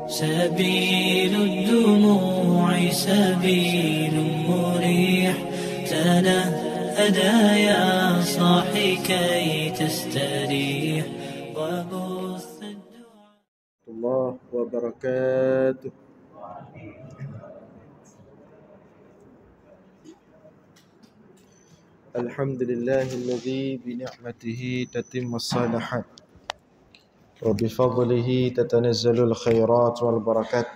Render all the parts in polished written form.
سبيل الدموع سبيل مريح، تنهدى يا صاحي كي تستريح وبث الدعاء. الله وبركاته. الحمد لله الذي بنعمته تتم الصالحات وبفضله تتنزل الخيرات والبركات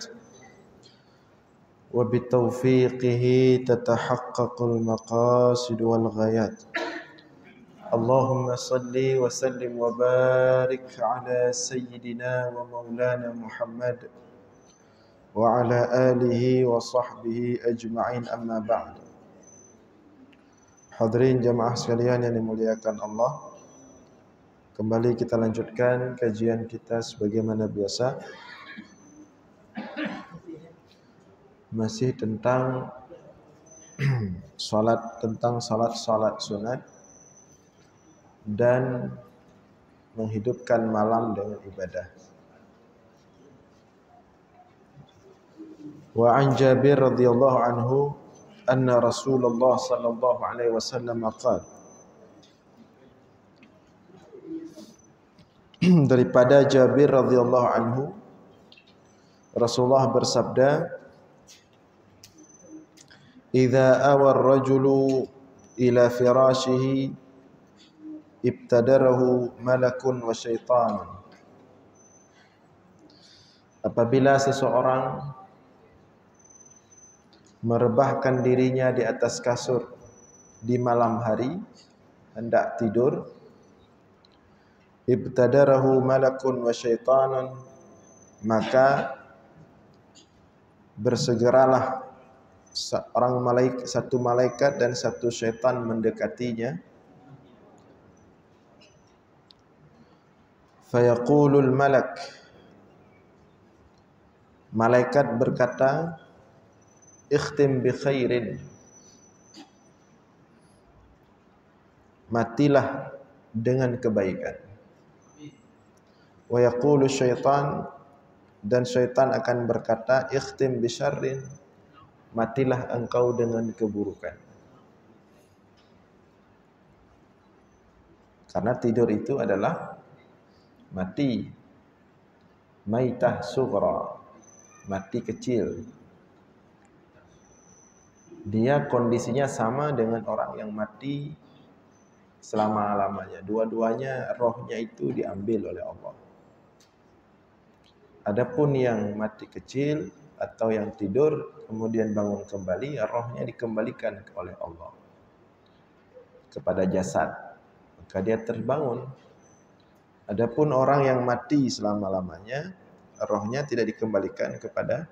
وبتوفيقه تتحقق المقاصد والغايات. اللهم صل وسلم وبارك على سيدنا ومولانا محمد وعلى آله وصحبه أجمعين، أما بعد. Hadirin jamaah sekalian yang dimuliakan Allah, kembali kita lanjutkan kajian kita sebagaimana biasa, masih tentang salat sunat dan menghidupkan malam dengan ibadah. Wa an Jabir radhiyallahu anhu anna Rasulullah sallallahu alaihi wasallam qala, daripada Jabir radhiyallahu anhu, Rasulullah bersabda, "Idza awa ar-rajulu ila firashihi ibtadarahu malakun wa syaitanun." Apabila seseorang merebahkan dirinya di atas kasur di malam hari, hendak tidur, ibtadarahu malakun wa syaitanun, maka bersegeralah satu malaikat dan satu syaitan mendekatinya. Fayaqulul malak, malaikat berkata, ikhtim bi khairin, matilah dengan kebaikan. Wa yaqulu syaitan, dan syaitan akan berkata, ikhtim bi syarrin, matilah engkau dengan keburukan. Karena tidur itu adalah mati, maitah sughra, mati kecil. Dia kondisinya sama dengan orang yang mati selama-lamanya. Dua-duanya rohnya itu diambil oleh Allah. Adapun yang mati kecil atau yang tidur kemudian bangun kembali, rohnya dikembalikan oleh Allah kepada jasad, maka dia terbangun. Adapun orang yang mati selama-lamanya, rohnya tidak dikembalikan kepada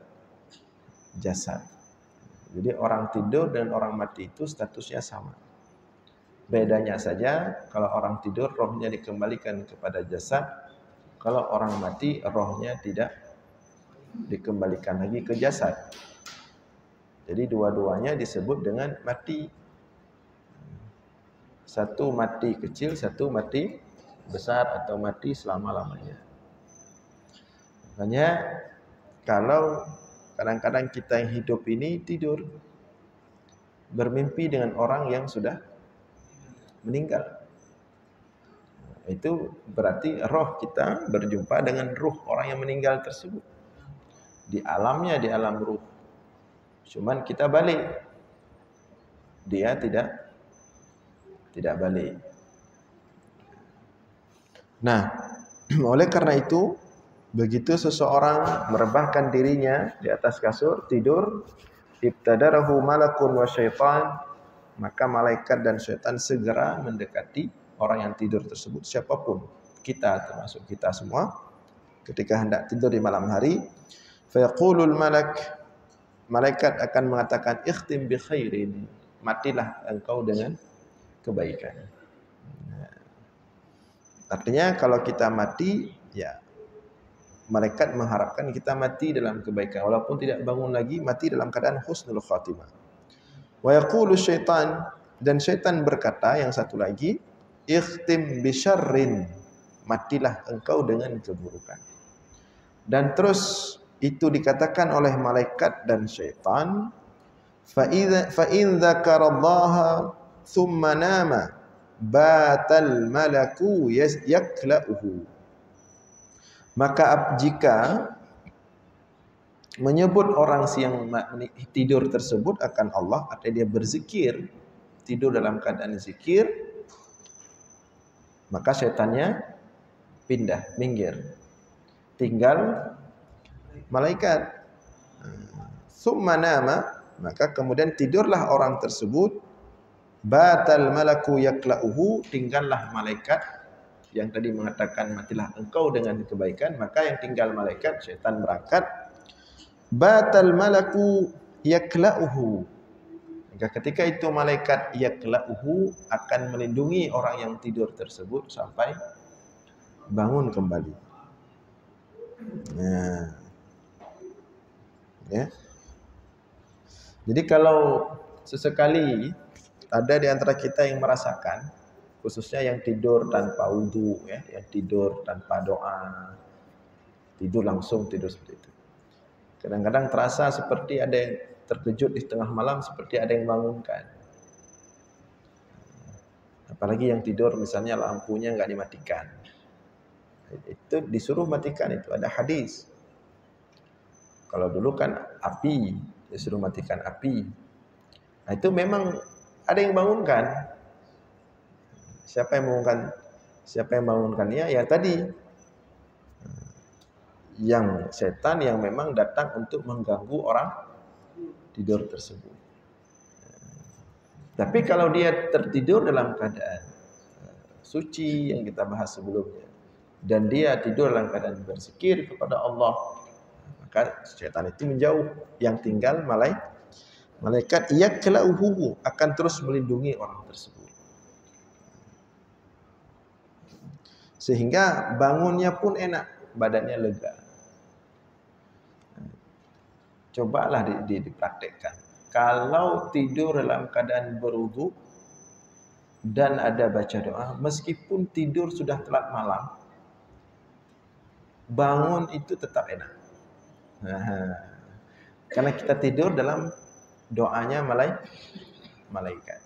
jasad. Jadi orang tidur dan orang mati itu statusnya sama. Bedanya saja, kalau orang tidur rohnya dikembalikan kepada jasad, kalau orang mati rohnya tidak dikembalikan lagi ke jasad. Jadi dua-duanya disebut dengan mati. Satu mati kecil, satu mati besar atau mati selama-lamanya. Makanya kalau kadang-kadang kita yang hidup ini tidur, bermimpi dengan orang yang sudah meninggal, itu berarti roh kita berjumpa dengan ruh orang yang meninggal tersebut. Di alamnya, di alam ruh. Cuman kita balik, dia tidak balik. Nah, oleh karena itu, begitu seseorang merebahkan dirinya di atas kasur, tidur, ibtadarahu malakun wa syaitan, maka malaikat dan syaitan segera mendekati orang yang tidur tersebut. Siapapun, kita termasuk kita semua, ketika hendak tidur di malam hari, fayaqulul malak, malaikat akan mengatakan, ikhtim bi khairin, matilah engkau dengan kebaikan. Artinya kalau kita mati, ya malaikat mengharapkan kita mati dalam kebaikan, walaupun tidak bangun lagi, mati dalam keadaan husnul khatimah. Wa yaqulu syaitan, dan syaitan berkata yang satu lagi, ikhtim bi syarrin, matilah engkau dengan keburukan. Dan terus itu dikatakan oleh malaikat dan syaitan, fa in dzakarallaha thumma nama batal malaku yakla'uhu. Maka jika menyebut orang yang tidur tersebut akan Allah, atau dia berzikir, tidur dalam keadaan zikir, maka syaitannya pindah, minggir. Tinggal malaikat. Summa nama, maka kemudian tidurlah orang tersebut, batal malaku yakla'uhu, tinggallah malaikat yang tadi mengatakan matilah engkau dengan kebaikan, maka yang tinggal malaikat, syaitan berangkat. Batal malaku yakla'uhu, maka ketika itu malaikat yakla'uhu akan melindungi orang yang tidur tersebut sampai bangun kembali. Nah, ya. Jadi kalau sesekali ada di antara kita yang merasakan, khususnya yang tidur tanpa wudu, ya, yang tidur tanpa doa, tidur langsung tidur seperti itu. Kadang-kadang terasa seperti ada yang terkejut di tengah malam, seperti ada yang bangunkan. Apalagi yang tidur misalnya lampunya nggak dimatikan, itu disuruh matikan, itu ada hadis. Kalau dulu kan api, disuruh matikan api. Nah, itu memang ada yang bangunkan. Siapa yang bangunkan? Siapa yang bangunkannya? Ya tadi, yang setan yang memang datang untuk mengganggu orang tidur tersebut. Tapi kalau dia tertidur dalam keadaan suci yang kita bahas sebelumnya, dan dia tidur dalam keadaan berzikir kepada Allah, maka setan itu menjauh. Yang tinggal malaikat yakla'uhu, akan terus melindungi orang tersebut. Sehingga bangunnya pun enak, badannya lega. Cobalah dipraktekkan. Kalau tidur dalam keadaan berwudu dan ada baca doa, meskipun tidur sudah telat malam, bangun itu tetap enak. Karena kita tidur dalam doanya malaikat.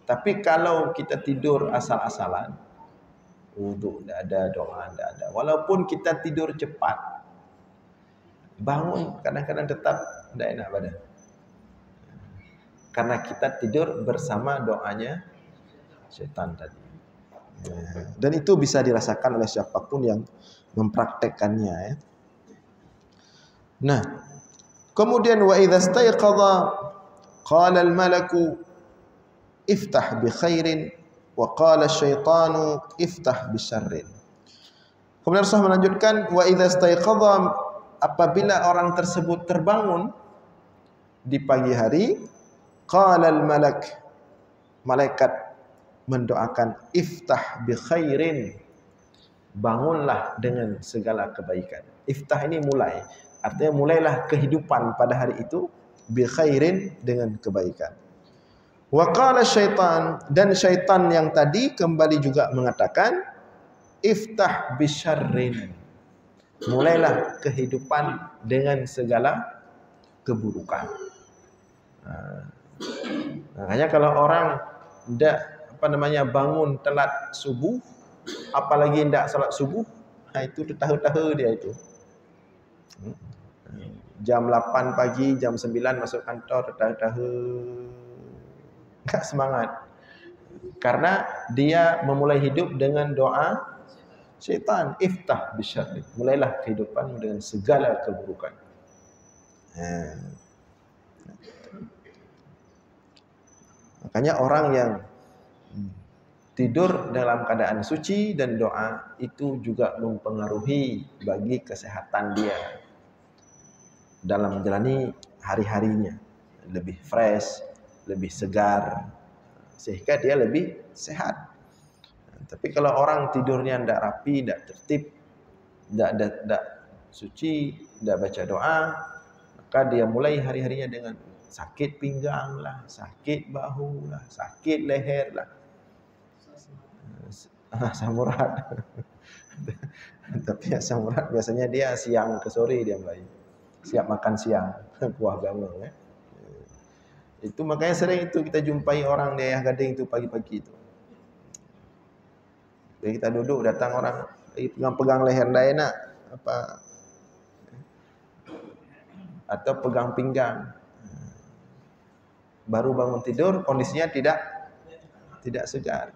Tapi kalau kita tidur asal-asalan, wudu tidak ada, doa tidak ada, walaupun kita tidur cepat, bangun kadang-kadang tetap tidak enak badan. Karena kita tidur bersama doanya setan tadi. Dan itu bisa dirasakan oleh siapapun yang mempraktekkannya, ya. Nah, kemudian wa idza staiqadha qala al-malaku iftah bi khairin wa qala asy-syaitanu iftah bi syarrin. Kemudian Rasulullah melanjutkan, wa idza staiqadha, apabila orang tersebut terbangun di pagi hari, qala al-malak, malaikat mendoakan, iftah bi khairin, bangunlah dengan segala kebaikan. Iftah ini mulai, artinya mulailah kehidupan pada hari itu, bi khairin, dengan kebaikan. Wa qala syaitan, dan syaitan yang tadi kembali juga mengatakan, iftah bi syarrin, mulailah kehidupan dengan segala keburukan. Makanya kalau orang tidak bangun telat subuh, apalagi tidak salat subuh, itu tahu-tahu dia itu. Jam 8 pagi, jam 9 masuk kantor, tahu-tahu enggak semangat. Karena dia memulai hidup dengan doa syaitan, iftah bisyarri, mulailah kehidupan dengan segala keburukan. Makanya orang yang tidur dalam keadaan suci dan doa itu juga mempengaruhi bagi kesehatan dia dalam menjalani hari-harinya, lebih fresh, lebih segar, sehingga dia lebih sehat. Tapi kalau orang tidurnya tidak rapi, tidak tertib, tidak suci, tidak baca doa, maka dia mulai hari-harinya dengan sakit pinggang lah, sakit bahu lah, sakit leher lah, asam urat. Tapi asam urat biasanya dia siang ke sore dia mulai siap makan siang, kuah gama ya. Itu makanya sering itu kita jumpai orang di Ayah Gading itu pagi-pagi itu. Jadi kita duduk datang orang pegang leher dah enak apa atau pegang pinggang. Baru bangun tidur kondisinya tidak segar.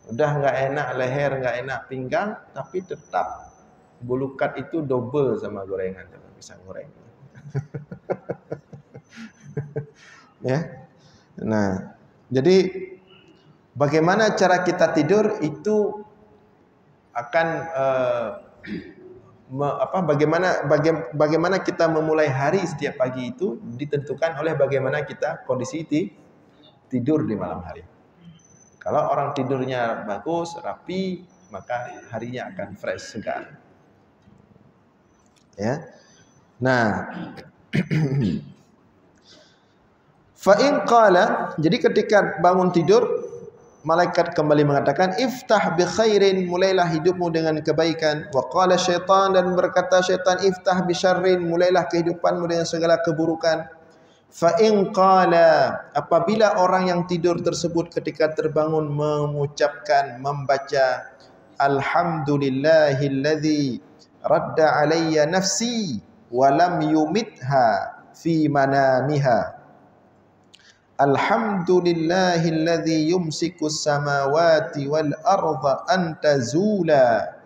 Udah enggak enak leher, enggak enak pinggang, tapi tetap bulukat itu double sama gorengan sama pisang goreng. Ya. Nah, jadi bagaimana cara kita tidur itu akan bagaimana kita memulai hari setiap pagi itu ditentukan oleh bagaimana kita kondisi tidur di malam hari. Kalau orang tidurnya bagus, rapi, maka harinya akan fresh, segar. Ya. Nah, fa in qala, jadi ketika bangun tidur, malaikat kembali mengatakan, iftah bi khairin, mulailah hidupmu dengan kebaikan. Wa qala syaitan, dan berkata syaitan, iftah bi syarrin, mulailah kehidupanmu dengan segala keburukan. Fa in qala, apabila orang yang tidur tersebut ketika terbangun mengucapkan, membaca alhamdulillahilladzi radda alayya nafsi wa lam yumitha fi manamiha. Alhamdulillahilladzi yumsikus samawati wal arda an tazula.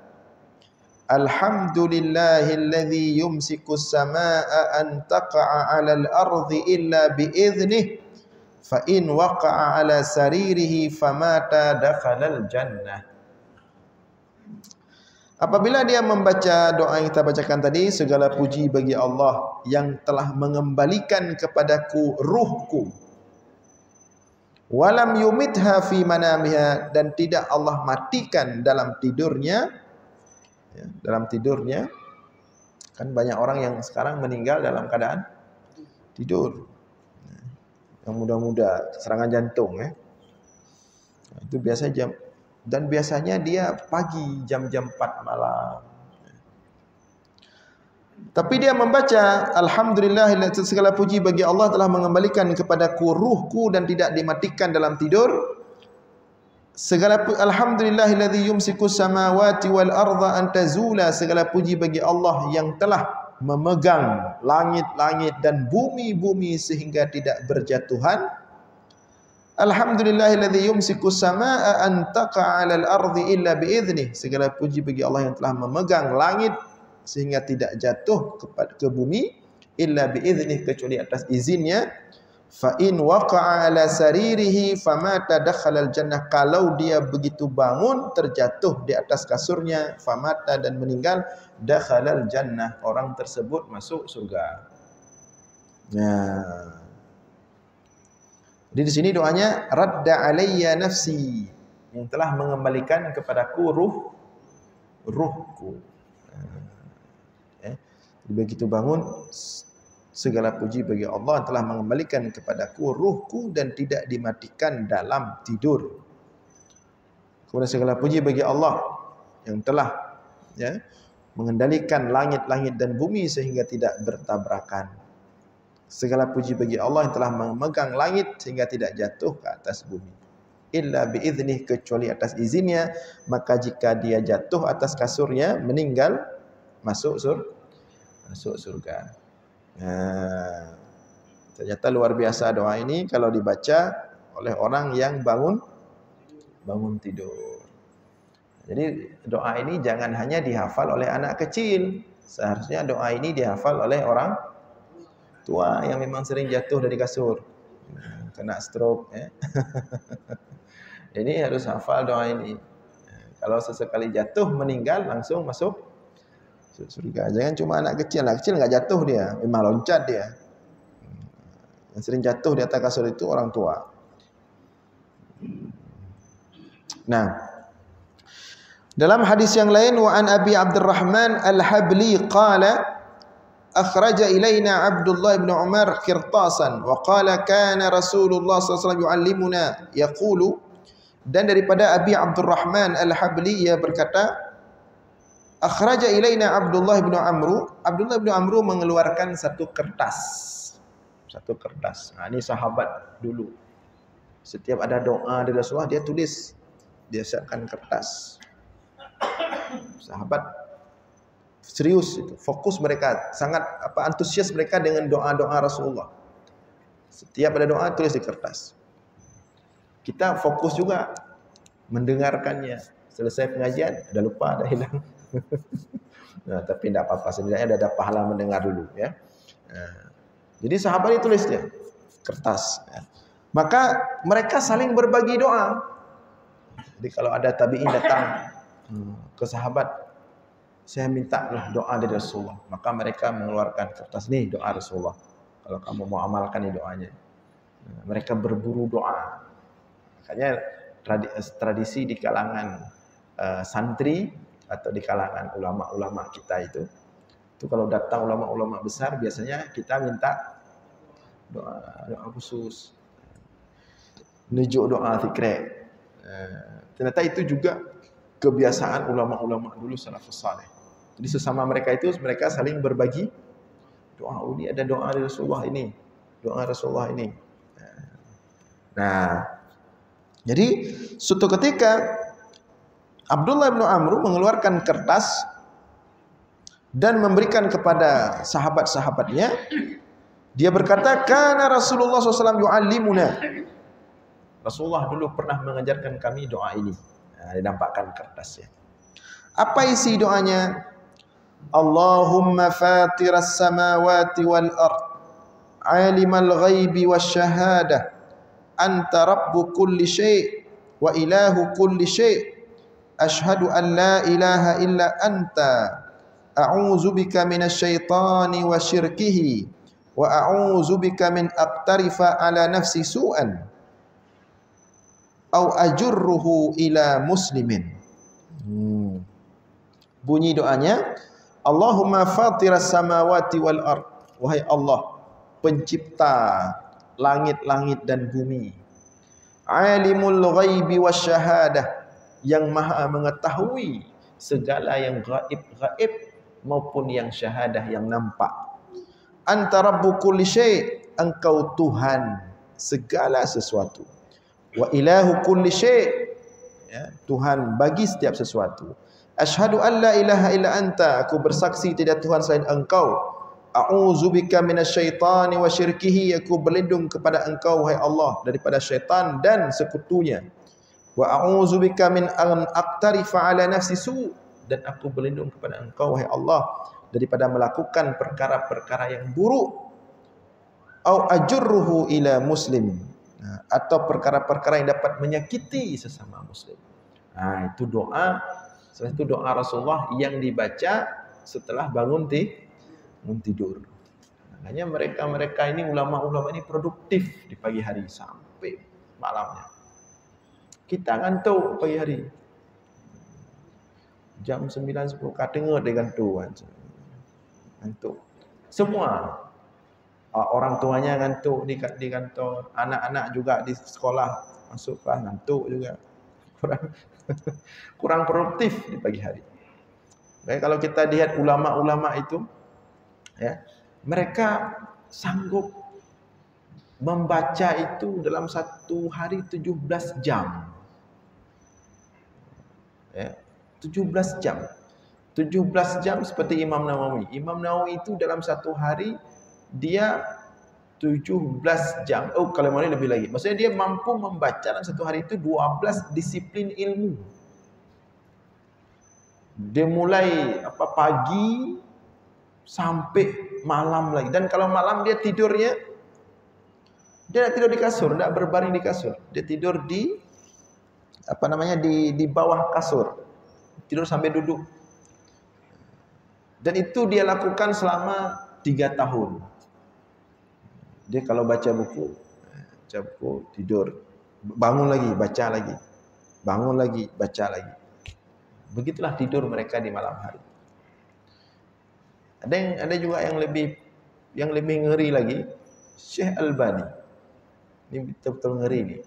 Alhamdulillahilladzi yumsikus samaa'a an taqa'a 'alal ardi illa bi'idhnihi fa in waqa'a 'ala saririhi famata dakhalal jannah. Apabila dia membaca doa yang kita bacakan tadi, segala puji bagi Allah yang telah mengembalikan kepadaku ruhku, walam yumitha fi manamiha, dan tidak Allah matikan dalam tidurnya. Ya, dalam tidurnya, kan banyak orang yang sekarang meninggal dalam keadaan tidur. Yang muda-muda serangan jantung ya. Nah, itu biasa dan biasanya dia pagi jam-jam 4 malam. Tapi dia membaca alhamdulillah, segala puji bagi Allah telah mengembalikan kepadaku ruhku dan tidak dimatikan dalam tidur. Segala alhamdulillahilladzi yumsikus samawati wal arda an tazula, segala puji bagi Allah yang telah memegang langit-langit dan bumi-bumi sehingga tidak berjatuhan. Alhamdulillahilladzi yumsikus samaa'a an taqa'a 'alal ardi illa bi'idhnihi, segala puji bagi Allah yang telah memegang langit sehingga tidak jatuh ke bumi illa bi'idhnihi, kecuali atas izinnya. Fa in waqa'a 'ala saririhi famata dakhalal jannah, kalau dia begitu bangun terjatuh di atas kasurnya, famata, dan meninggal, dakhalal jannah, orang tersebut masuk surga. Nah, jadi di sini doanya radda alayya nafsi, yang telah mengembalikan kepadaku ruhku. Begitu bangun, segala puji bagi Allah telah mengembalikan kepadaku ruhku dan tidak dimatikan dalam tidur. Kemudian segala puji bagi Allah yang telah mengendalikan langit-langit dan bumi sehingga tidak bertabrakan. Segala puji bagi Allah yang telah memegang langit sehingga tidak jatuh ke atas bumi. Illa bi'idhnih, kecuali atas izinnya. Maka jika dia jatuh atas kasurnya, meninggal, masuk surga. Nah, ternyata luar biasa doa ini kalau dibaca oleh orang yang bangun tidur. Jadi doa ini jangan hanya dihafal oleh anak kecil. Seharusnya doa ini dihafal oleh orang tua yang memang sering jatuh dari kasur, kena stroke ya. Ini harus hafal doa ini. Kalau sesekali jatuh meninggal langsung masuk surga. Jangan cuma anak kecil nggak jatuh dia, memang loncat dia. Yang sering jatuh di atas kasur itu orang tua. Nah, dalam hadis yang lain, wa an Abi Abdurrahman Al-Habli qala akhraja ilaina Abdullah ibn Umar qirtasan wa qala kana Rasulullah sallallahu alaihi wasallam yuallimuna yaqulu, dan daripada Abi Abdurrahman Al-Habli ia berkata, Akhraja ilaina Abdullah bin Amru. Abdullah bin Amru mengeluarkan satu kertas. Satu kertas. Nah, ini sahabat dulu. Setiap ada doa dari Rasulullah dia tulis. Dia siapkan kertas. Sahabat serius itu, fokus mereka, sangat antusias mereka dengan doa-doa Rasulullah. Setiap ada doa tulis di kertas. Kita fokus juga mendengarkannya. Selesai pengajian, udah lupa, udah hilang. Nah, tapi tidak apa-apa, setidaknya ada pahala mendengar dulu ya. Nah, jadi sahabat itu tulis dia kertas. Ya. Maka mereka saling berbagi doa. Jadi kalau ada tabi'in datang ke sahabat, saya minta doa dari Rasulullah. Maka mereka mengeluarkan kertas, nih doa Rasulullah. Kalau kamu mau amalkan nih doanya. Nah, mereka berburu doa. Makanya tradisi di kalangan santri atau di kalangan ulama-ulama kita itu kalau datang ulama-ulama besar biasanya kita minta doa khusus. Nujuk doa zikir. Ternyata itu juga kebiasaan ulama-ulama dulu salafus saleh. Jadi sesama mereka itu mereka saling berbagi doa. Oh, ini ada doa dari Rasulullah ini. Doa Rasulullah ini. Nah, jadi suatu ketika Abdullah bin Amr mengeluarkan kertas dan memberikan kepada sahabat-sahabatnya. Dia berkata, "Kana Rasulullah SAW yu'allimuna." Rasulullah dulu pernah mengajarkan kami doa ini. Nah, dinampakkan kertasnya. Apa isi doanya? Allahumma fatiras samawati wal ard, alimal ghaibi wasyahadah, anta rabbu kulli syai' wa ilahu kulli syai', ashhadu an la ilaha illa anta, a'udzu bika minasyaitani wa syirkihi, wa a'udzu bika min aqtarifa ala nafsi su'an au ajurruhu ila muslimin. Bunyi doanya, Allahumma fatiras samawati wal ard, wahai Allah pencipta langit-langit dan bumi, alimul ghaibi wasyahadah, yang maha mengetahui segala yang gaib maupun yang syahadah yang nampak. Anta rabbu kulli syai', engkau Tuhan segala sesuatu. Wa ilahu kulli syai', ya, Tuhan bagi setiap sesuatu. Asyhadu an la ilaha illa anta, aku bersaksi tidak Tuhan selain engkau. A'udzubika minasyaitani wa syirkihi, aku berlindung kepada engkau wahai Allah daripada syaitan dan sekutunya. Wa a'udzubika min an aqtarifa ala nafsi su', dan aku berlindung kepada engkau wahai Allah daripada melakukan perkara-perkara yang buruk. Au ajurruhu ila muslim, atau perkara-perkara yang dapat menyakiti sesama muslim. Nah, itu doa, salah satu doa Rasulullah yang dibaca setelah bangun tidur. Makanya mereka ini ulama-ulama ini produktif di pagi hari sampai malamnya. Kita ngantuk pagi hari. Jam 9-10 dengar dia ngantuk. Semua orang tuanya ngantuk di kantor, anak-anak juga di sekolah masuk kelas ngantuk juga. Kurang produktif di pagi hari. Baik, kalau kita lihat ulama-ulama itu, ya, mereka sanggup membaca itu dalam satu hari 17 jam. Ya, 17 jam. 17 jam seperti Imam Nawawi. Imam Nawawi itu dalam satu hari dia 17 jam. Oh, kalau mau lebih lagi. Maksudnya dia mampu membaca dalam satu hari itu 12 disiplin ilmu. Dia mulai pagi sampai malam lagi. Dan kalau malam dia tidurnya, dia tidak tidur di kasur, tidak berbaring di kasur. Dia tidur di di bawah kasur. Tidur sampai duduk. Dan itu dia lakukan selama 3 tahun. Dia kalau baca buku, tidur, bangun lagi, baca lagi, bangun lagi, baca lagi. Begitulah tidur mereka di malam hari. Ada juga yang lebih ngeri lagi, Syekh Albani. Ini betul-betul ngeri nih.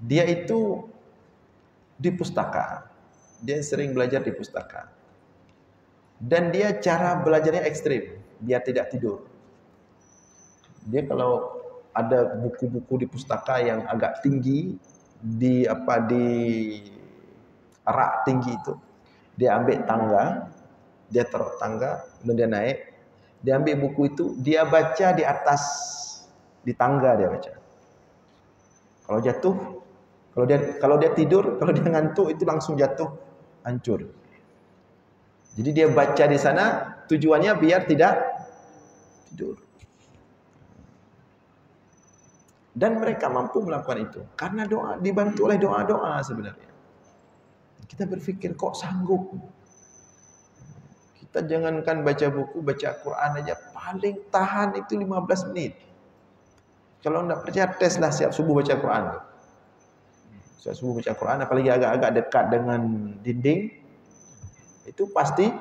Dia itu di pustaka. Dia sering belajar di pustaka. Dan dia cara belajarnya ekstrim, biar tidak tidur. Dia kalau ada buku-buku di pustaka yang agak tinggi, di rak tinggi itu, dia ambil tangga, dia taruh tangga, kemudian dia naik, dia ambil buku itu, dia baca di atas, di tangga dia baca. Kalau jatuh, kalau dia tidur, kalau dia ngantuk itu langsung jatuh, hancur. Jadi dia baca di sana tujuannya biar tidak tidur. Dan mereka mampu melakukan itu karena doa, dibantu oleh doa-doa sebenarnya. Kita berpikir kok sanggup. Kita jangankan baca buku, baca Quran aja paling tahan itu 15 menit. Kalau enggak percaya teslah siap subuh baca Quran. Siap subuh baca Quran apalagi agak-agak dekat dengan dinding itu pasti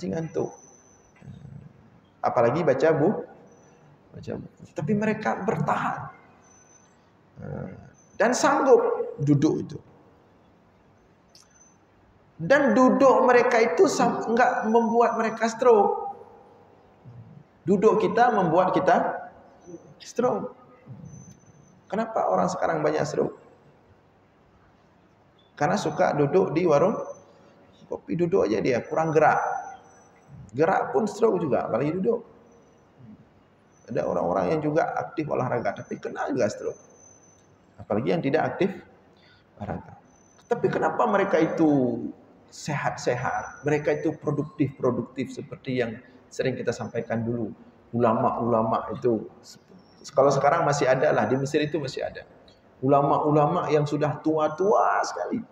ngantuk. Apalagi baca buku. Tapi mereka bertahan dan sanggup duduk itu. Dan duduk mereka itu enggak membuat mereka stroke. Duduk kita membuat kita stroke. Kenapa orang sekarang banyak stroke? Karena suka duduk di warung kopi, duduk aja dia, kurang gerak. Gerak pun stroke juga, apalagi duduk. Ada orang-orang yang juga aktif olahraga, tapi kena juga stroke. Apalagi yang tidak aktif olahraga. Tapi kenapa mereka itu sehat-sehat? Mereka itu produktif seperti yang sering kita sampaikan dulu. Ulama-ulama itu, kalau sekarang masih ada lah, di Mesir itu masih ada. Ulama-ulama yang sudah tua-tua sekali.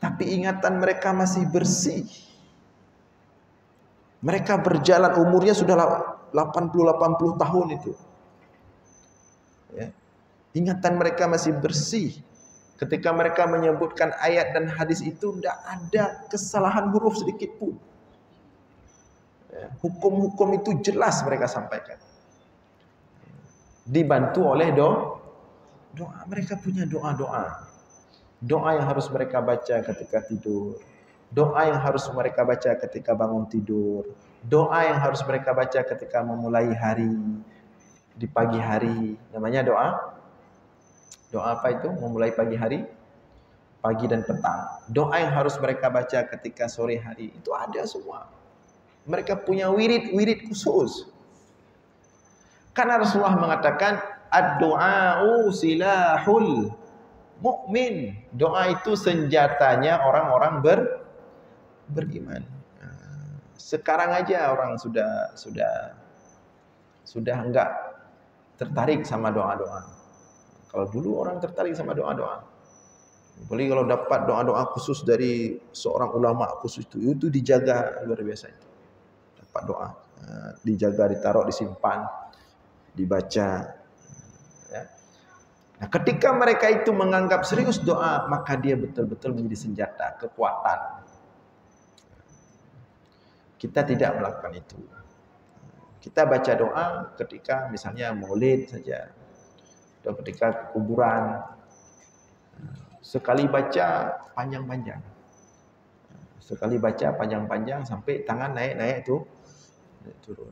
Tapi ingatan mereka masih bersih. Mereka berjalan umurnya sudah 80 tahun itu. Ya. Ingatan mereka masih bersih. Ketika mereka menyebutkan ayat dan hadis itu tidak ada kesalahan huruf sedikit pun. Ya. Hukum-hukum itu jelas mereka sampaikan. Dibantu oleh doa. Mereka punya doa-doa. Doa yang harus mereka baca ketika tidur. Doa yang harus mereka baca ketika bangun tidur. Doa yang harus mereka baca ketika memulai hari. Di pagi hari. Namanya doa. Doa apa itu? Memulai pagi hari. Pagi dan petang. Doa yang harus mereka baca ketika sore hari. Itu ada semua. Mereka punya wirid khusus. Karena Rasulullah mengatakan, ad-du'a'u silahul mu'min. Doa itu senjatanya orang-orang beriman. Sekarang aja orang sudah enggak tertarik sama doa-doa. Kalau dulu orang tertarik sama doa-doa. Apalagi kalau dapat doa-doa khusus dari seorang ulama khusus itu dijaga luar biasa itu. Dapat doa, dijaga, ditaruh, disimpan, dibaca. Ya. Nah, ketika mereka itu menganggap serius doa, maka dia betul-betul menjadi senjata, kekuatan. Kita tidak melakukan itu. Kita baca doa ketika misalnya maulid saja, atau ketika kuburan. Sekali baca panjang-panjang. Sekali baca panjang-panjang sampai tangan naik-naik itu turun.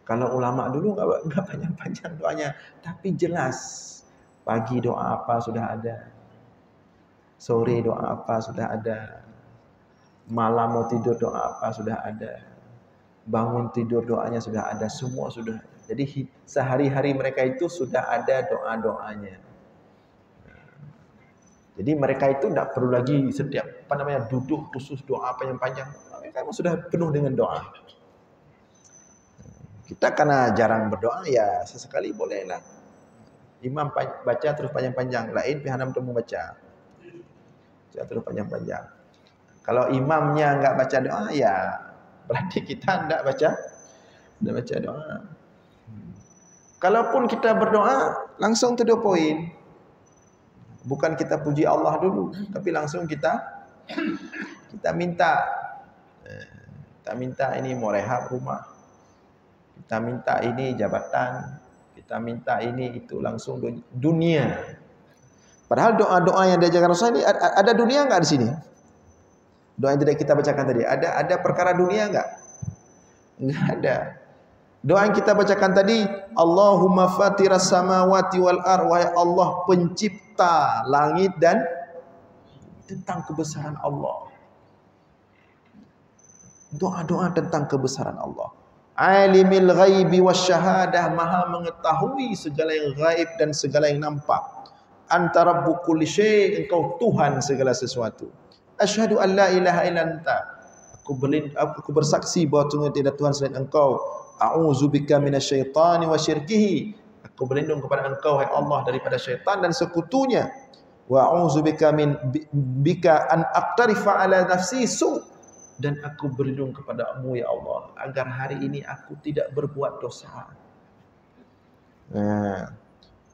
Kalau ulama dulu enggak panjang-panjang doanya, tapi jelas. Pagi doa apa sudah ada. Sore doa apa sudah ada. Malam mau tidur doa apa sudah ada. Bangun tidur doanya sudah ada. Semua sudah ada. Jadi sehari-hari mereka itu sudah ada doa-doanya. Jadi mereka itu tidak perlu lagi setiap duduk khusus doa apa yang panjang. Mereka sudah penuh dengan doa. Kita karena jarang berdoa ya sesekali bolehlah. Imam baca terus panjang-panjang, lain pihanam temu baca. Terus panjang-panjang. Kalau imamnya enggak baca doa ya berarti kita enggak baca doa. Kalaupun kita berdoa langsung to the point. Bukan kita puji Allah dulu, tapi langsung kita minta. Kita minta ini mau rehab rumah. Kita minta ini jabatan. Kita minta ini itu langsung dunia. Padahal doa-doa yang diajarkan Rasul ini ada dunia enggak di sini? Doa yang tidak kita bacakan tadi, ada perkara dunia enggak? Enggak ada. Doa yang kita bacakan tadi, Allahumma fatiras samawati wal ardh, wahai Allah pencipta langit dan tentang kebesaran Allah. Doa-doa tentang kebesaran Allah. Alimil ghaibi wasyahadah, maha mengetahui segala yang gaib dan segala yang nampak. Anta rabbu kulli syai', engkau Tuhan segala sesuatu. Asyhadu an la ilaha illa anta, aku bersaksi bahawa sungguh tidak Tuhan selain engkau. A'udzubika minasyaitani wa syirkihi, aku berlindung kepada engkau hai Allah daripada syaitan dan sekutunya. Wa a'udzubika bika an aqtarifa ala nafsi su', dan aku berlindung kepadamu ya Allah agar hari ini aku tidak berbuat dosa.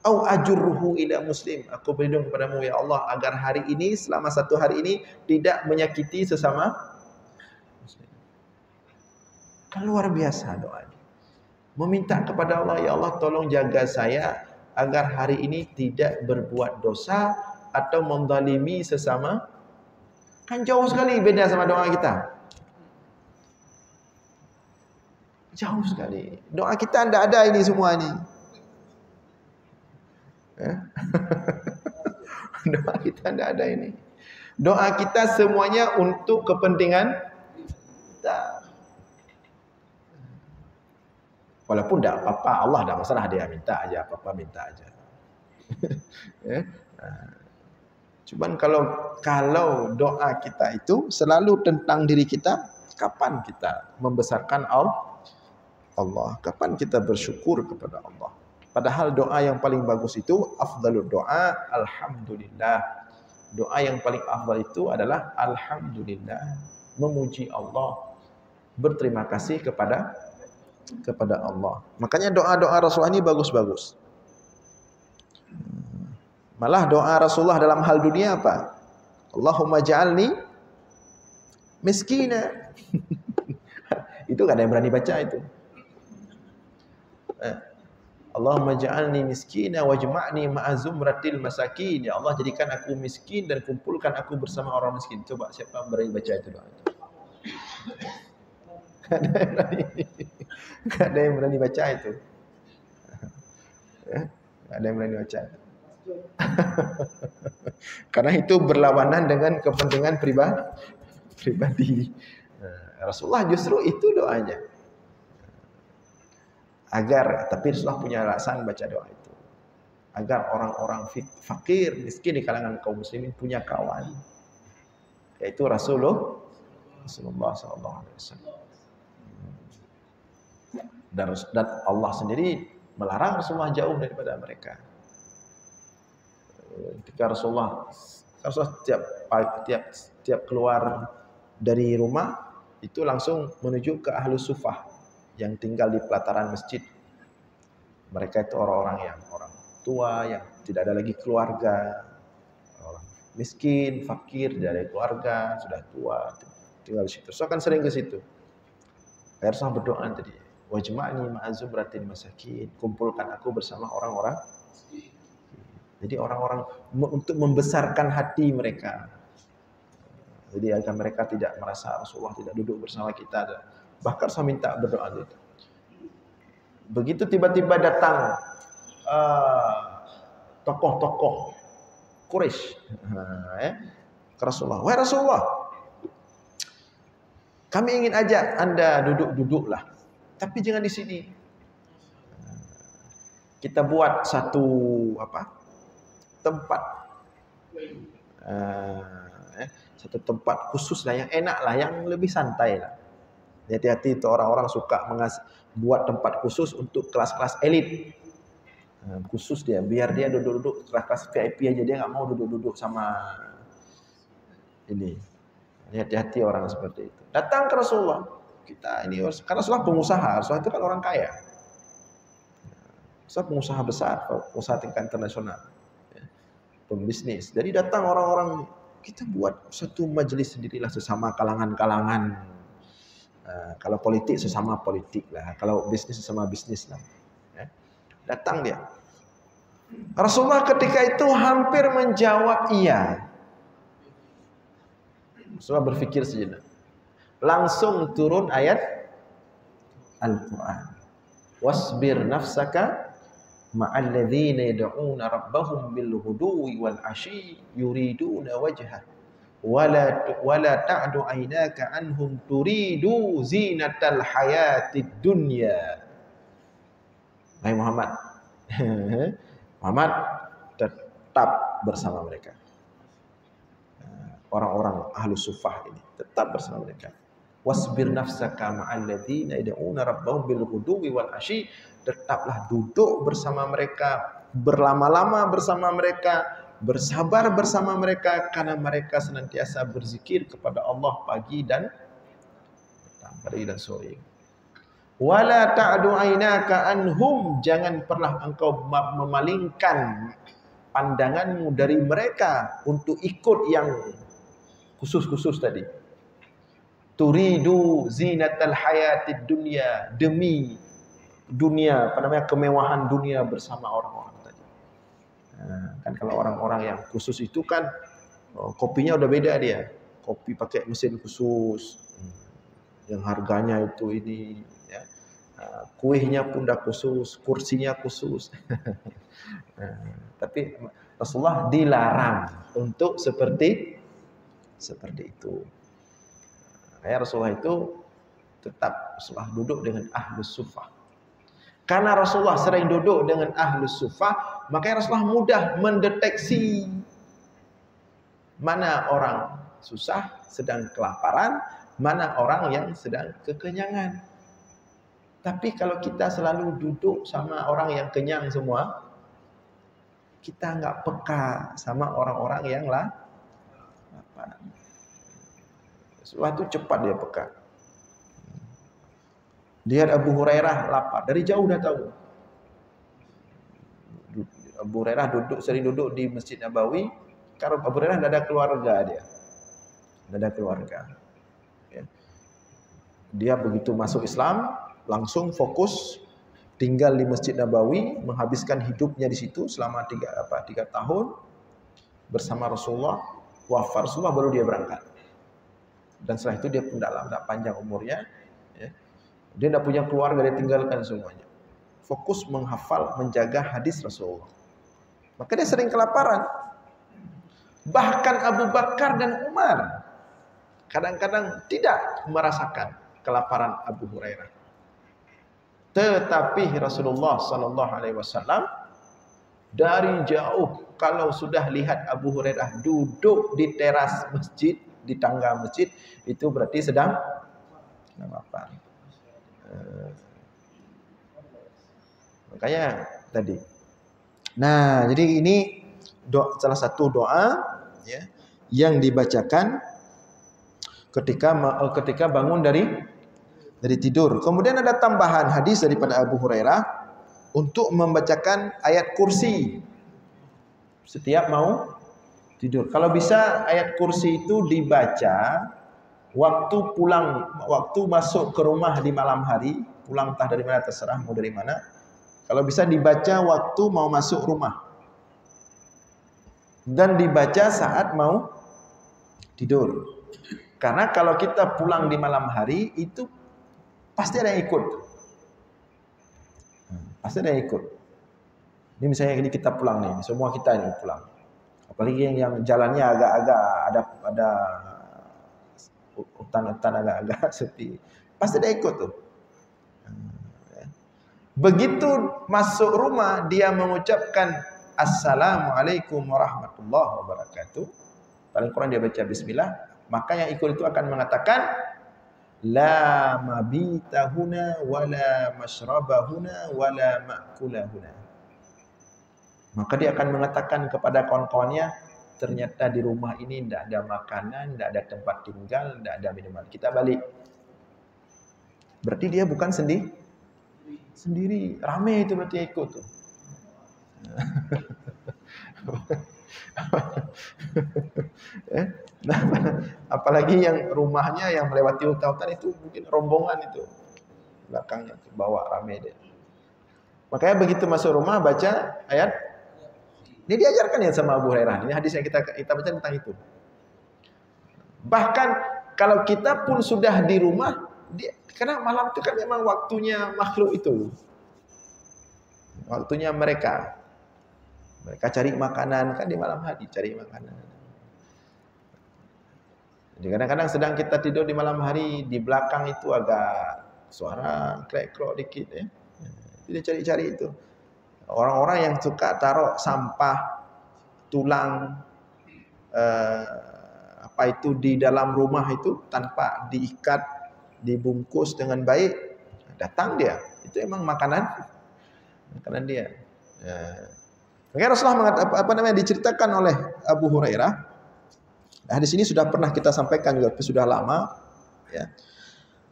Au ajurruhu ila muslim, aku berlindung kepadamu ya Allah agar hari ini, selama satu hari ini, tidak menyakiti sesama muslim. Kan luar biasa doanya. Meminta kepada Allah, ya Allah tolong jaga saya agar hari ini tidak berbuat dosa atau menzalimi sesama. Kan jauh sekali beda sama doa kita. Jauh sekali. Doa kita tidak ada ini semua ini. Doa kita tidak ada ini. Doa kita semuanya untuk kepentingan kita. Walaupun tidak apa-apa, Allah tidak masalah, dia minta aja, apa-apa minta aja. Cuman kalau doa kita itu selalu tentang diri kita, kapan kita membesarkan Allah? Kapan kita bersyukur kepada Allah? Padahal doa yang paling bagus itu afdalud doa alhamdulillah. Doa yang paling afdal itu adalah alhamdulillah, memuji Allah, berterima kasih kepada Allah. Makanya doa-doa Rasulullah ini bagus-bagus. Malah doa Rasulullah dalam hal dunia apa? Allahumma ja'alni miskina. Itu gak ada yang berani baca itu. Allahumma ja'alni miskina wajma'ni ma'azumratil masakin. Ya Allah, jadikan aku miskin dan kumpulkan aku bersama orang miskin. Coba siapa berani baca itu doa itu? Gak ada yang berani baca itu. Gak ada yang berani baca itu. Karena itu berlawanan dengan kepentingan pribadi. Rasulullah justru itu doanya. Tapi Rasulullah punya alasan baca doa itu. Agar orang-orang fakir, miskin di kalangan kaum muslimin punya kawan. Yaitu Rasulullah SAW. Dan Allah sendiri melarang Rasulullah jauh daripada mereka. Ketika Rasulullah tiap keluar dari rumah itu langsung menuju ke Ahlus Sufah yang tinggal di pelataran masjid. Mereka itu orang-orang tua yang tidak ada lagi keluarga, orang miskin, fakir, tidak ada keluarga, sudah tua, tinggal di situ. So akan sering ke situ. Rasulullah berdoa tadi, wajma'ni ma'azumratil masakin, kumpulkan aku bersama orang-orang. Jadi orang-orang untuk membesarkan hati mereka. Jadi agar mereka tidak merasa Rasulullah tidak duduk bersama kita. Bahkan saya minta berdoa itu. Begitu tiba-tiba datang tokoh-tokoh Quraisy ke Rasulullah. Wahai Rasulullah, kami ingin ajak Anda duduk-duduklah. Tapi jangan di sini. Kita buat satu tempat. Satu tempat khusus lah, yang enak lah, yang lebih santai lah. Hati-hati itu orang-orang suka buat tempat khusus untuk kelas-kelas elit. Khusus dia, biar dia duduk-duduk kelas-kelas VIP aja, dia nggak mau duduk-duduk sama ini. Hati-hati orang seperti itu. Datang ke Rasulullah. Karena Rasulullah pengusaha, Rasulullah itu kan orang kaya. Rasulullah pengusaha besar, pengusaha tingkat internasional, pembisnis. Jadi datang orang-orang, kita buat satu majelis sendirilah sesama kalangan-kalangan. Kalau politik sesama politik lah, kalau bisnis sesama bisnis lah. Datang dia. Rasulullah ketika itu hampir menjawab iya. Rasulullah berpikir sejenak. Langsung turun ayat Al-Quran. Wasbir nafsaka ma'al ladzina yad'una rabbahum bil ghuduwi wal 'ashyi yuriduna wajha wala ta'du 'ainaka anhum turidu zinatal hayatid dunya. Hai Muhammad. Muhammad tetap bersama mereka. Orang-orang ahlu sufah ini tetap bersama mereka. Wasbir nafsaka ma'al ladzina yad'una rabbahum bil ghuduwi wal 'ashyi, tetaplah duduk bersama mereka, berlama-lama bersama mereka, bersabar bersama mereka, karena mereka senantiasa berzikir kepada Allah pagi dan sore. Wala ta'du 'ainaka anhum, jangan pernah engkau memalingkan pandanganmu dari mereka untuk ikut yang khusus-khusus tadi. Turidu zinatal hayatid dunya, demi dunia, kemewahan dunia bersama orang-orang tadi. Nah, kan kalau orang-orang yang khusus itu kan kopinya udah beda dia. Kopi pakai mesin khusus, yang harganya itu ini, ya. Kuihnya pun udah khusus, kursinya khusus. Tapi Rasulullah dilarang untuk seperti itu. Rasulullah itu tetap Rasulullah duduk dengan ahlus sufah. Karena Rasulullah sering duduk dengan ahlus sufah, makanya Rasulullah mudah mendeteksi mana orang susah, sedang kelaparan, mana orang yang sedang kekenyangan. Tapi kalau kita selalu duduk sama orang yang kenyang semua, kita nggak peka sama orang-orang yang lapar. Sesuatu cepat dia peka. Lihat Abu Hurairah lapar, dari jauh dah tahu. Abu Hurairah sering duduk di Masjid Nabawi, karena Abu Hurairah tidak ada keluarga dia. Tidak ada keluarga. Ya. Dia begitu masuk Islam, langsung fokus tinggal di Masjid Nabawi, menghabiskan hidupnya di situ selama 3 tahun bersama Rasulullah. Wafat Rasulullah baru dia berangkat. Dan setelah itu dia pun tidak panjang umurnya, ya. Dia tidak punya keluarga, dia tinggalkan semuanya. Fokus menghafal, menjaga hadis Rasulullah. Maka dia sering kelaparan. Bahkan Abu Bakar dan Umar kadang-kadang tidak merasakan kelaparan Abu Hurairah. Tetapi Rasulullah SAW dari jauh, kalau sudah lihat Abu Hurairah duduk di teras masjid, di tangga masjid, itu berarti sedang lapar. Makanya tadi. Nah, jadi ini salah satu doa, ya, yang dibacakan ketika bangun dari tidur. Kemudian ada tambahan hadis daripada Abu Hurairah untuk membacakan ayat kursi setiap mau tidur. Kalau bisa ayat kursi itu dibaca waktu masuk ke rumah di malam hari, pulang entah dari mana, terserah mau dari mana. Kalau bisa dibaca waktu mau masuk rumah. Dan dibaca saat mau tidur. Karena kalau kita pulang di malam hari, itu pasti ada yang ikut. Pasti ada yang ikut. Ini misalnya ini kita pulang nih, semua kita ini pulang. Apalagi yang jalannya agak-agak ada hutan-hutan agak-agak sepi. Pasti ada ikut tuh. Begitu masuk rumah, dia mengucapkan Assalamualaikum warahmatullahi wabarakatuh. Paling kurang dia baca bismillah. Maka yang ikut itu akan mengatakan la mabita huna wala mashraba huna wala ma'kula huna. Maka dia akan mengatakan kepada kawan-kawannya, ternyata di rumah ini tidak ada makanan, tidak ada tempat tinggal, tidak ada minuman. Kita balik. Berarti dia bukan sendiri. Rame itu berarti ikut tuh. Apalagi yang rumahnya yang melewati hutan-hutan itu mungkin rombongan itu. Belakangnya tuh, bawa rame dia. Makanya begitu masuk rumah baca ayat. Ini diajarkan ya sama Abu Hurairah. Ini hadis yang kita baca tentang itu. Bahkan kalau kita pun sudah di rumah, karena malam itu kan memang waktunya makhluk itu. Waktunya mereka. Mereka cari makanan kan di malam hari, cari makanan. Jadi kadang-kadang sedang kita tidur di malam hari, di belakang itu agak suara krek-krok dikit ya. Dia cari-cari itu. Orang-orang yang suka taruh sampah, tulang, apa itu di dalam rumah itu tanpa diikat, dibungkus dengan baik, datang dia. Itu emang makanan dia. Maka Rasulullah mengatakan, diceritakan oleh Abu Hurairah. Nah, di sini sudah pernah kita sampaikan juga, sudah lama. Ya.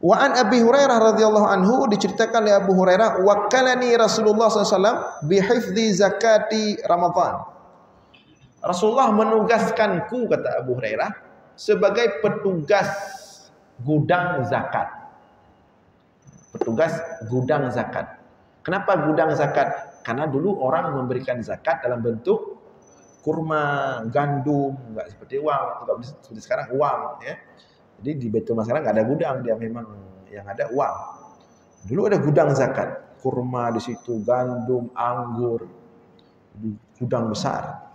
Wa an Abi Hurairah radhiyallahu anhu, diceritakan oleh Abu Hurairah, wakkalani Rasulullah SAW bihifdzi zakati Ramadan. Rasulullah menugaskanku, kata Abu Hurairah, sebagai petugas gudang zakat. Petugas gudang zakat. Kenapa gudang zakat? Karena dulu orang memberikan zakat dalam bentuk kurma, gandum, enggak seperti uang, enggak seperti sekarang uang ya. Jadi di Baitul Mal sekarang enggak ada gudang, dia memang yang ada uang. Dulu ada gudang zakat, kurma di situ, gandum, anggur, di gudang besar.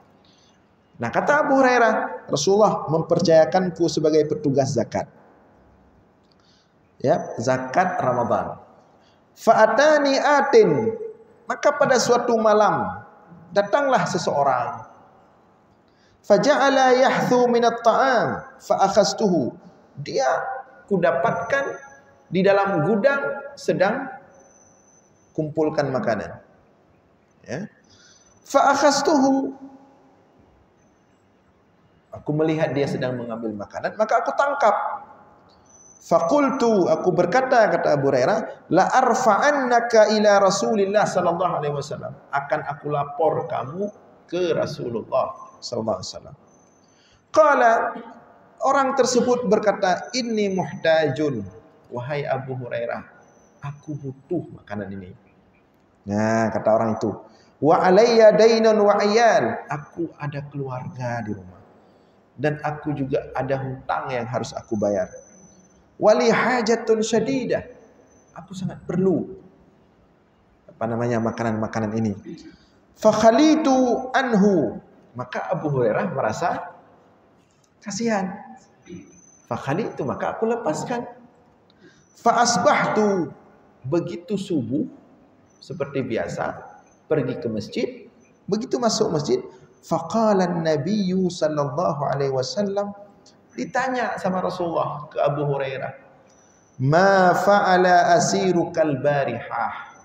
Nah, kata Abu Hurairah, Rasulullah mempercayakanku sebagai petugas zakat. Ya, zakat Ramadan. Fa'atani atin, maka pada suatu malam datanglah seseorang. Faja'ala yahthu minat ta'am fa'akhastuhu. Dia kudapatkan di dalam gudang sedang kumpulkan makanan. Ya. Fa'akhastuhu. Aku melihat dia sedang mengambil makanan, maka aku tangkap. Faqultu, aku berkata, kata Abu Hurairah, la arfa'annaka ila Rasulillah sallallahu alaihi wasallam. Akan aku lapor kamu ke Rasulullah sallallahu alaihi wasallam. Qala, orang tersebut berkata, inni muhtajun. Wahai Abu Hurairah, aku butuh makanan ini. Nah, kata orang itu, wa alayya dainun wa iyal. Aku ada keluarga di rumah. Dan aku juga ada hutang yang harus aku bayar. Wali hajatun syadidah. Aku sangat perlu makanan-makanan ini. Fakhalitu anhu. Maka Abu Hurairah merasa kasihan. Fakhalitu, maka aku lepaskan. Fa asbahtu, begitu subuh seperti biasa pergi ke masjid. Begitu masuk masjid, faqala an-nabiy sallallahu alaihi wasallam, ditanya sama Rasulullah ke Abu Hurairah, ma fa'ala asirukal barihah.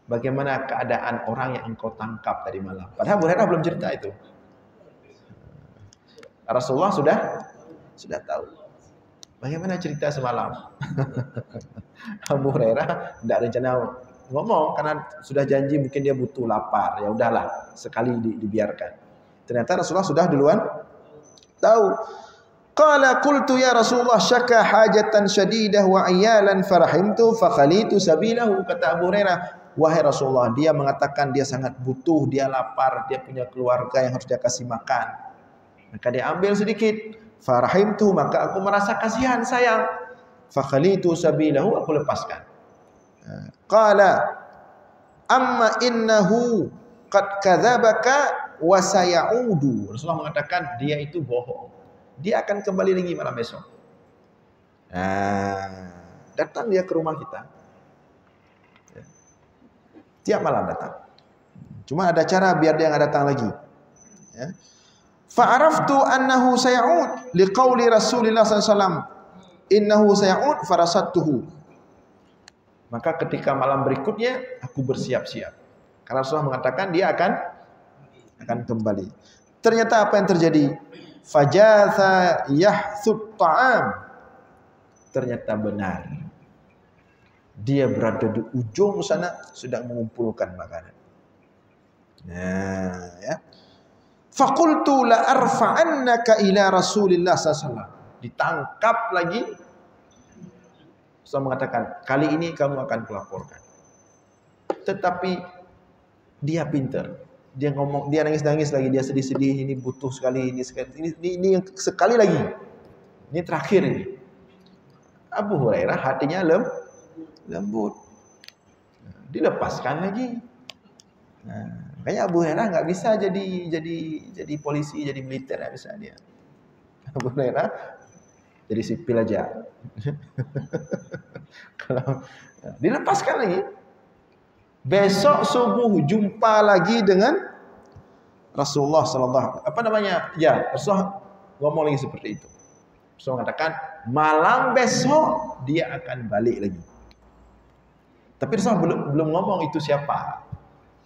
Bagaimana keadaan orang yang engkau tangkap tadi malam? Padahal Abu Hurairah belum cerita itu. Rasulullah sudah tahu. Bagaimana cerita semalam? Abu Hurairah tidak rencana ngomong karena sudah janji mungkin dia butuh lapar. Ya udahlah, sekali dibiarkan. Ternyata Rasulullah sudah duluan tahu. Qala qultu ya Rasulullah syaka hajatan syadidah wa iyalan farahimtu fakhalitu sabilahu. Kata Abu Hurairah, wahai Rasulullah, dia mengatakan dia sangat butuh, dia lapar, dia punya keluarga yang harus dia kasih makan. Maka dia ambil sedikit. Farahimtu, maka aku merasa kasihan, sayang. Fakhalitu sabilahu, aku lepaskan. Qala amma innahu qad kadzabaka wa sayaudu. Rasulullah mengatakan dia itu bohong. Dia akan kembali lagi malam besok. Datang dia ke rumah kita. Tiap malam datang. Cuma ada cara biar dia nggak datang lagi. Ya. Fa'araftu annahu sayauд liqauli Rasulillah sallallahu alaihi wasallam innahu sayauд farasattuhu. Maka ketika malam berikutnya aku bersiap-siap. Karena Rasulullah mengatakan dia akan kembali. Ternyata apa yang terjadi? Fajatha yahthut ta'am. Ternyata benar. Dia berada di ujung sana sedang mengumpulkan makanan. Nah, ya. Faqultu la arfa'annaka ila Rasulillah sallallahu alaihi wasallam. Ditangkap lagi. Saya mengatakan, kali ini kamu akan kulaporkan. Tetapi dia pintar. Dia ngomong, dia nangis-nangis lagi, dia sedih-sedih, ini butuh sekali, ini yang sekali lagi. Ini terakhir ini. Abu Hurairah hatinya lembut. Dilepaskan lagi. Makanya Abu Hurairah nggak bisa jadi polisi, jadi militer, nggak bisa dia. Abu Hurairah jadi sipil aja. Kalau dilepaskan lagi. Besok subuh jumpa lagi dengan Rasulullah sallallahu Rasulullah ngomong lagi seperti itu. Rasulullah mengatakan malam besok dia akan balik lagi. Tapi Rasulullah belum ngomong itu siapa.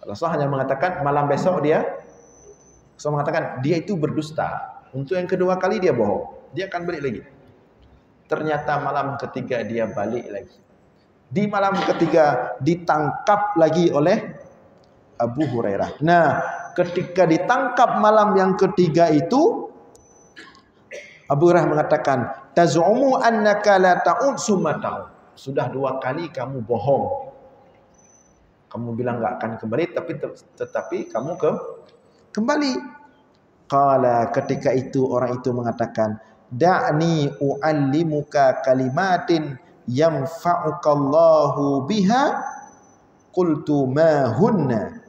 Rasulullah hanya mengatakan malam besok Rasulullah mengatakan dia itu berdusta. Untuk yang kedua kali dia bohong. Dia akan balik lagi. Ternyata malam ketiga dia balik lagi. Di malam ketiga ditangkap lagi oleh Abu Hurairah. Nah, ketika ditangkap malam yang ketiga itu, Abu Hurairah mengatakan, "Tazumu annaka la ta'ud summa ta'ud." Sudah 2 kali kamu bohong. Kamu bilang enggak akan kembali, tetapi kamu kembali. Qala, ketika itu orang itu mengatakan, "Da'ni u'allimuka kalimatin yamfa'ukallahu biha." Qultu ma hunna.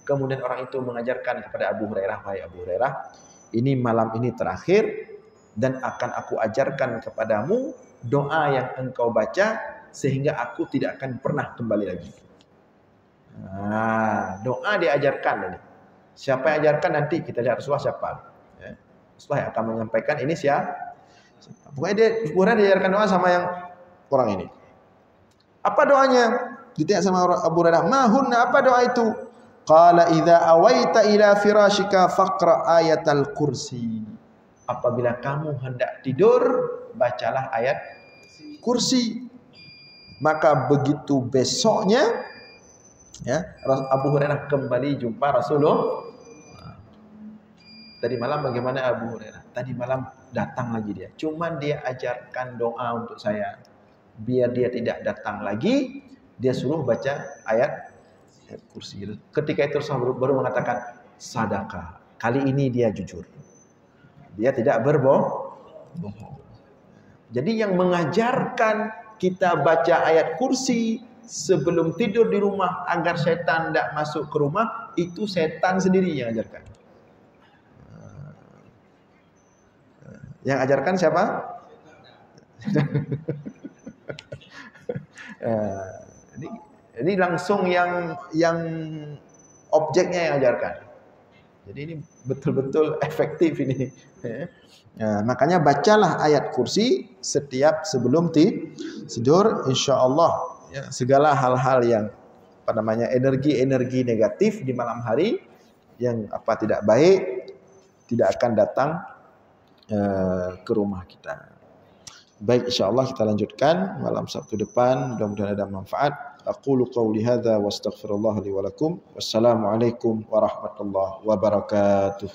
Kemudian orang itu mengajarkan kepada Abu Hurairah, "Wahai Abu Hurairah, ini malam ini terakhir dan akan aku ajarkan kepadamu doa yang engkau baca sehingga aku tidak akan pernah kembali lagi." Doa diajarkan ini. Siapa yang ajarkan nanti kita lihat Rasulullah siapa. Ya. Rasulullah yang akan menyampaikan ini siapa. Pokoknya dia diajarkan doa sama yang orang ini. Apa doanya? Ditanya sama Abu Hurairah, "Mahunna, apa doa itu?" Qala idza awaita ila firashika faqra ayatal kursi. Apabila kamu hendak tidur, bacalah ayat kursi. Maka begitu besoknya ya, Abu Hurairah kembali jumpa Rasulullah. Tadi malam bagaimana Abu Hurairah? Tadi malam datang lagi dia. Cuman dia ajarkan doa untuk saya. Biar dia tidak datang lagi, dia suruh baca ayat kursi. Ketika itu Rasulullah baru mengatakan sadaqah. Kali ini dia jujur. Dia tidak berbohong. Jadi yang mengajarkan kita baca ayat kursi sebelum tidur di rumah agar setan tidak masuk ke rumah, itu setan sendiri yang ajarkan. Yang ajarkan siapa? Ini langsung yang objeknya yang ajarkan. Jadi ini betul-betul efektif ini. Makanya bacalah ayat kursi setiap sebelum tidur, insyaallah. Ya, segala hal-hal yang energi-energi negatif di malam hari yang tidak baik tidak akan datang ke rumah kita. Baik, insyaallah kita lanjutkan malam Sabtu depan, mudah-mudahan ada manfaat. Aqulu qawli hadza wa astaghfirullah li wa lakum. Wassalamualaikum warahmatullahi wabarakatuh.